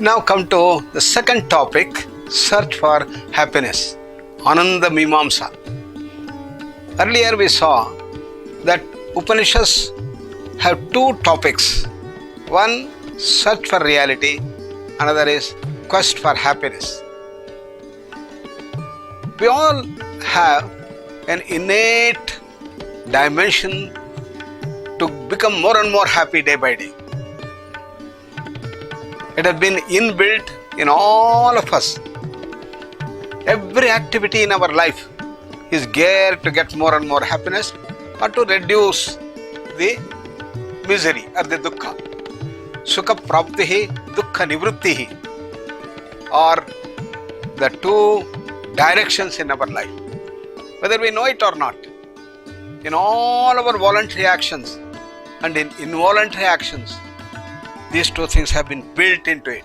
Now come to the second topic, search for happiness. Ananda Mimamsa. Earlier we saw that Upanishads have two topics. One, search for reality. Another is quest for happiness. We all have an innate dimension to become more and more happy day by day. It has been inbuilt in all of us. Every activity in our life is geared to get more and more happiness or to reduce the misery or the dukkha. Sukha praptihi, dukkha nivrittihi are the two directions in our life. Whether we know it or not, in all our voluntary actions and in involuntary actions, these two things have been built into it.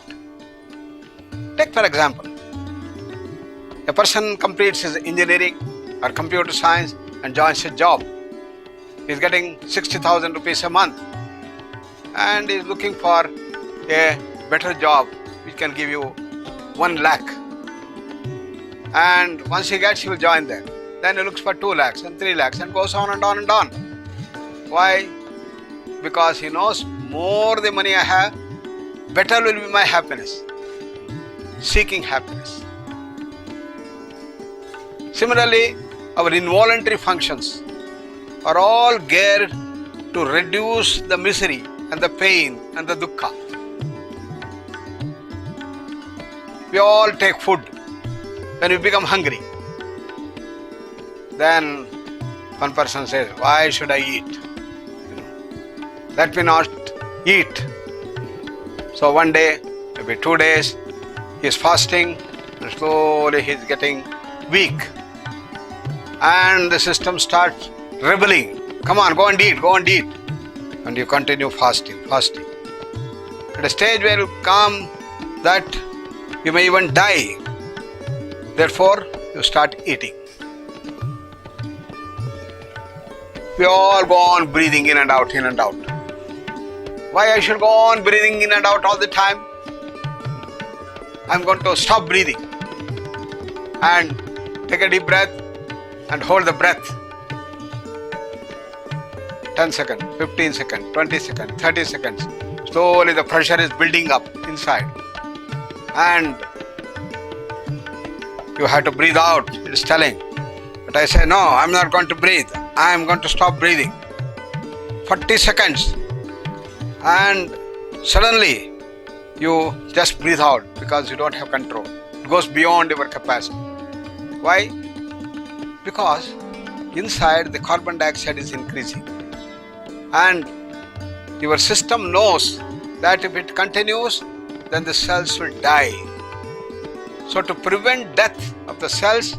Take for example, a person completes his engineering or computer science and joins a job. He is getting 60,000 rupees a month and is looking for a better job which can give you 1 lakh. And once he gets, he will join there. Then he looks for 2 lakhs and 3 lakhs and goes on and on and on. Why? Because he knows more the money I have, better will be my happiness. Seeking happiness. Similarly, our involuntary functions are all geared to reduce the misery and the pain and the dukkha. We all take food when we become hungry. Then one person says, why should I eat? Let me not eat. So one day, maybe 2 days, he is fasting and slowly he is getting weak. And the system starts rebelling. Come on, go and eat, go and eat. And you continue fasting. At a stage where you come that you may even die. Therefore, you start eating. We all go on breathing in and out, in and out. Why I should go on breathing in and out all the time? I'm going to stop breathing and take a deep breath and hold the breath. 10 seconds, 15 seconds, 20 seconds, 30 seconds. Slowly the pressure is building up inside. And you have to breathe out, it is telling. But I say, no, I'm not going to breathe. I am going to stop breathing. 40 seconds. And suddenly you just breathe out because you don't have control. It goes beyond your capacity. Why? Because inside the carbon dioxide is increasing. And your system knows that if it continues, then the cells will die. So to prevent death of the cells,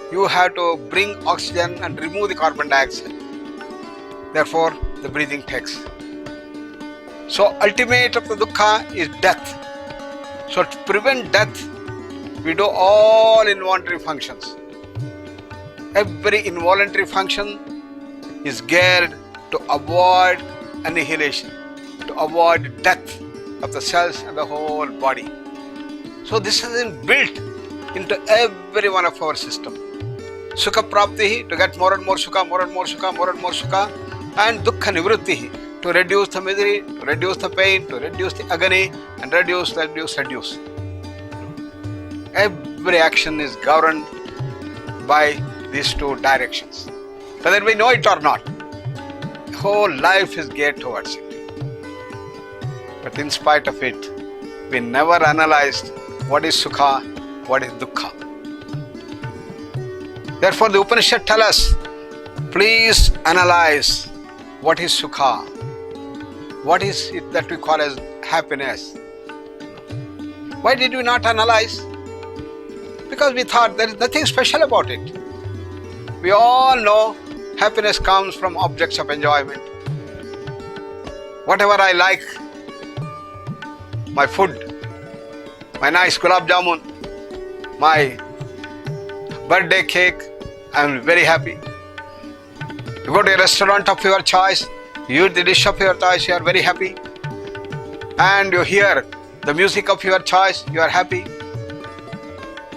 you have to bring oxygen and remove the carbon dioxide. Therefore, the breathing takes. So ultimate of the dukkha is death. So to prevent death, we do all involuntary functions. Every involuntary function is geared to avoid annihilation, to avoid death of the cells and the whole body. So this has been built into every one of our system. Sukha praptihi, to get more and more sukha, more and more sukha, more and more sukha, and dukkha nivrittihi, to reduce the misery, to reduce the pain, to reduce the agony, and reduce. Every action is governed by these two directions. Whether we know it or not, the whole life is geared towards it. But in spite of it, we never analyzed what is sukha, what is dukkha. Therefore, the Upanishads tell us, please analyze what is sukha, what is it that we call as happiness. Why did we not analyze? Because we thought there is nothing special about it. We all know happiness comes from objects of enjoyment. Whatever I like, my food, my nice gulab jamun, my birthday cake, I am very happy. You go to a restaurant of your choice, you eat the dish of your choice, you are very happy. And you hear the music of your choice, you are happy.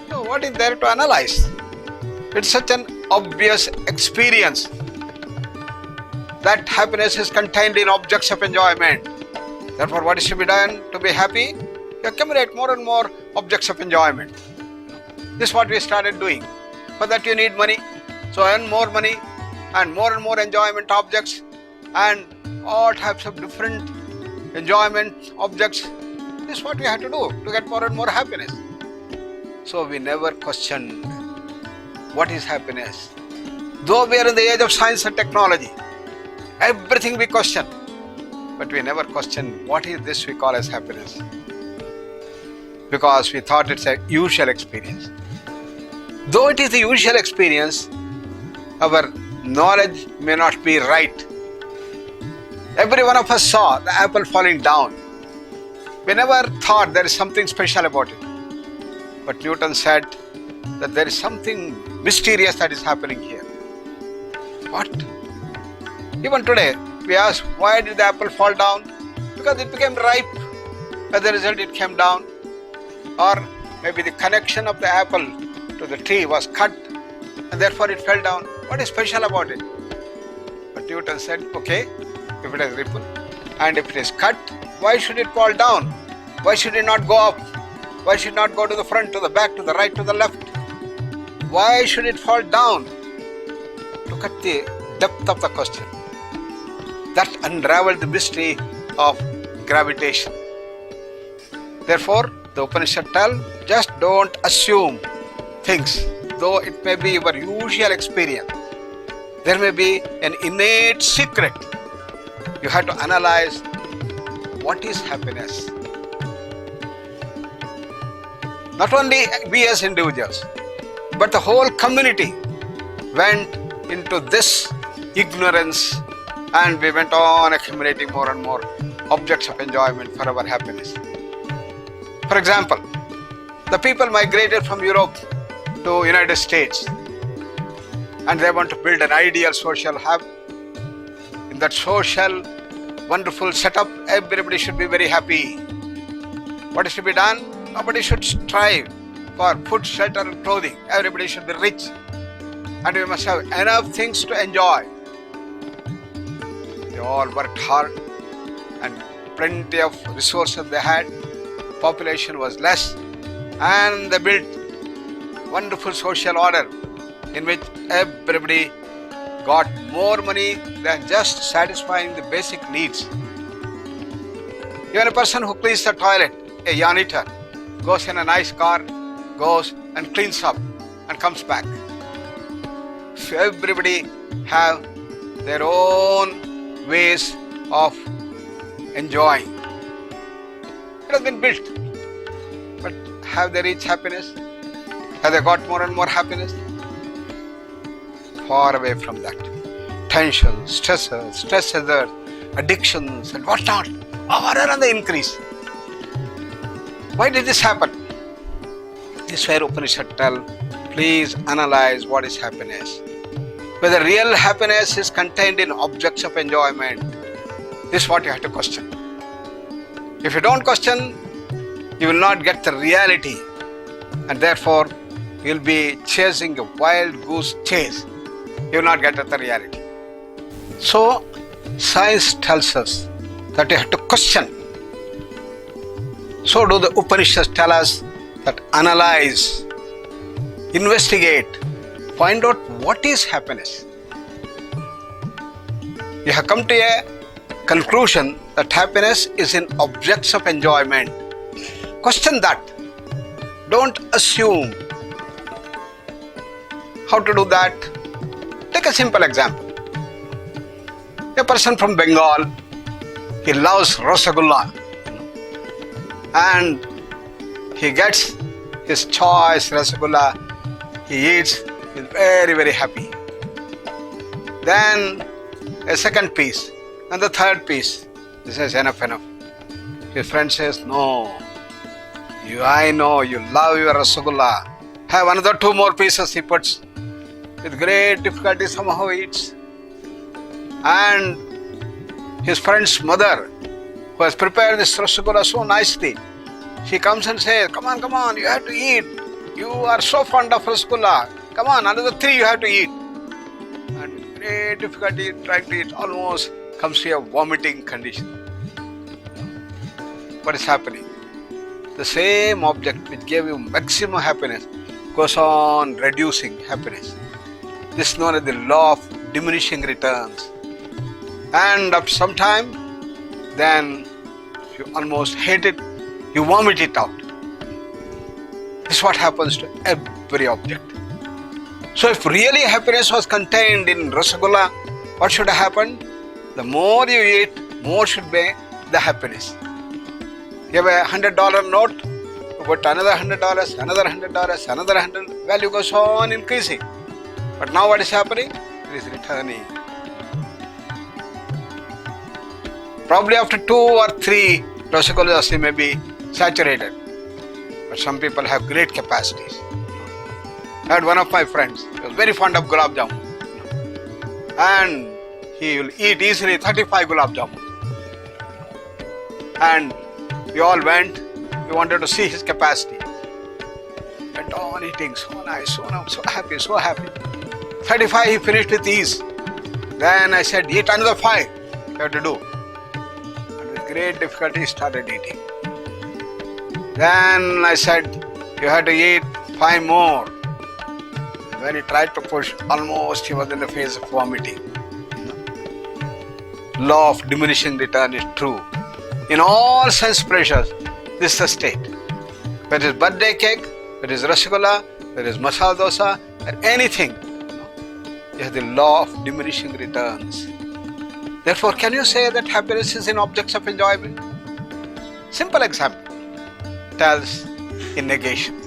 So what is there to analyze? It's such an obvious experience that happiness is contained in objects of enjoyment. Therefore, what is to be done to be happy? You accumulate more and more objects of enjoyment. This is what we started doing. For that you need money. So earn more money and more enjoyment objects and all types of different enjoyment objects. This is what we have to do to get more and more happiness. So we never questioned what is happiness. Though we are in the age of science and technology, everything we question, but we never question what is this we call as happiness. Because we thought it's a usual experience. Though it is the usual experience, our knowledge may not be right. Every one of us saw the apple falling down. We never thought there is something special about it. But Newton said that there is something mysterious that is happening here. What? Even today, we ask, why did the apple fall down? Because it became ripe. As a result, it came down. Or maybe the connection of the apple to the tree was cut and therefore it fell down. What is special about it? But Newton said, okay, if it is ripple and if it is cut, why should it fall down? Why should it not go up? Why should it not go to the front, to the back, to the right, to the left? Why should it fall down? Look at the depth of the question. That unraveled the mystery of gravitation. Therefore, the Upanishads tell, just don't assume things, though it may be your usual experience. There may be an innate secret. You have to analyze what is happiness. Not only we as individuals, but the whole community went into this ignorance and we went on accumulating more and more objects of enjoyment for our happiness. For example, the people migrated from Europe to United States and they want to build an ideal social hub. In that social, wonderful setup, everybody should be very happy. What is to be done? Nobody should strive for food, shelter and clothing. Everybody should be rich and we must have enough things to enjoy. They all worked hard and plenty of resources they had. Population was less and they built wonderful social order in which everybody got more money than just satisfying the basic needs. Even a person who cleans the toilet, a janitor, goes in a nice car, goes and cleans up and comes back. So everybody have their own ways of enjoying. It has been built. But have they reached happiness? Have they got more and more happiness? Far away from that. Tensions, stressors, stress hazards, addictions and whatnot are on the increase. Why did this happen? This is where Upanishads tell, please analyze what is happiness. Whether real happiness is contained in objects of enjoyment. This is what you have to question. If you don't question, you will not get the reality and therefore you will be chasing a wild goose chase. You will not get at the reality. So, science tells us that you have to question. So do the Upanishads tell us that analyze, investigate, find out what is happiness. You have come to a conclusion that happiness is in objects of enjoyment. Question that. Don't assume. How to do that? Take a simple example. A person from Bengal, he loves Rasagulla and he gets his choice Rasagulla, he eats, he is very, very happy. Then a second piece and the third piece, he says enough. His friend says, no, I know you love your Rasagulla. Have another 2 more pieces he puts. With great difficulty somehow eats. And his friend's mother, who has prepared this Rasagulla so nicely, She comes and says, come on, you have to eat. You are so fond of rasgulla. Come on, another 3 you have to eat. And with great difficulty trying to eat, almost comes to a vomiting condition. What is happening? The same object which gave you maximum happiness goes on reducing happiness. This is known as the law of diminishing returns. And after some time, then you almost hate it, you vomit it out. This is what happens to every object. So if really happiness was contained in rasgulla, what should have happened? The more you eat, more should be the happiness. You have a $100 note, you put another $100, another $100, another 100, value goes on increasing. But now what is happening? It is returning. Probably after 2 or 3 rasagullas they may be saturated. But some people have great capacities. I had one of my friends, he was very fond of gulab jamun. And he will eat easily 35 gulab jamun. And we all went, we wanted to see his capacity. Went on eating, so nice, so happy, so happy. 35 he finished with ease. Then I said, eat another 5, you have to do. And with great difficulty he started eating. Then I said, you have to eat 5 more. When he tried to push, almost he was in the phase of vomiting. Law of diminishing return is true. In all sense pleasures, this is the state. Whether it is birthday cake, whether it is rasgulla, whether it is masala dosa, or anything, you have the law of diminishing returns. Therefore, can you say that happiness is in objects of enjoyment? Simple example tells in negation.